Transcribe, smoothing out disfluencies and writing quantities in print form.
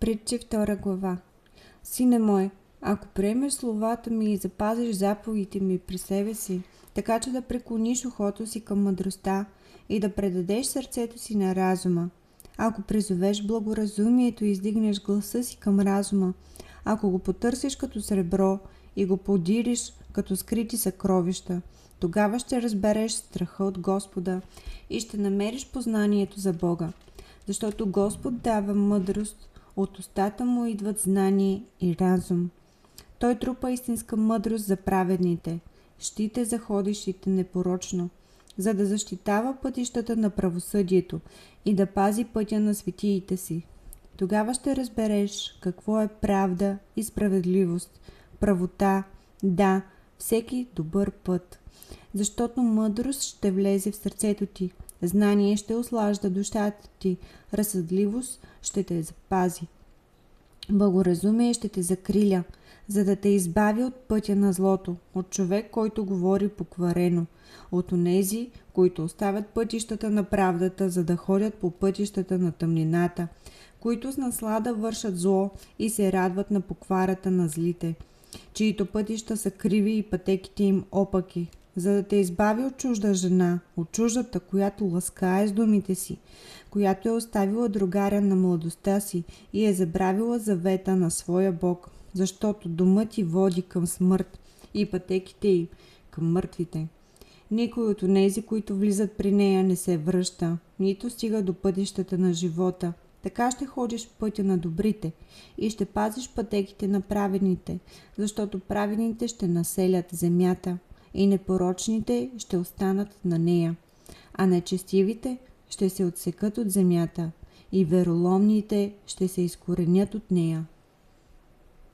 Притчи 2 глава. Сине мой, ако приемеш словата ми и запазиш заповедите ми при себе си, така че да преклониш ухото си към мъдростта и да предадеш сърцето си на разума, ако призовеш благоразумието и издигнеш гласа си към разума, ако го потърсиш като сребро и го подириш като скрити съкровища, тогава ще разбереш страха от Господа и ще намериш познанието за Бога, защото Господ дава мъдрост, от устата му идват знание и разум. Той трупа истинска мъдрост за праведните, щите за ходещите непорочно, за да защитава пътищата на правосъдието и да пази пътя на светиите си. Тогава ще разбереш какво е правда и справедливост, правота, да, всеки добър път. Защото мъдрост ще влезе в сърцето ти, знание ще услажда душата ти, разсъдливост ще те запази. Благоразумие ще те закриля, за да те избави от пътя на злото, от човек, който говори покварено, от онези, които оставят пътищата на правдата, за да ходят по пътищата на тъмнината, които с наслада вършат зло и се радват на покварата на злите, чието пътища са криви и пътеките им опаки, за да те избави от чужда жена, от чуждата, която ласкае с думите си, която е оставила другаря на младостта си и е забравила завета на своя Бог, защото домът ти води към смърт и пътеките й към мъртвите. Никой от онези, които влизат при нея, не се връща, нито стига до пътищата на живота. Така ще ходиш в пътя на добрите и ще пазиш пътеките на праведните, защото праведните ще населят земята и непорочните ще останат на нея, а нечестивите ще се отсекат от земята и вероломните ще се изкоренят от нея.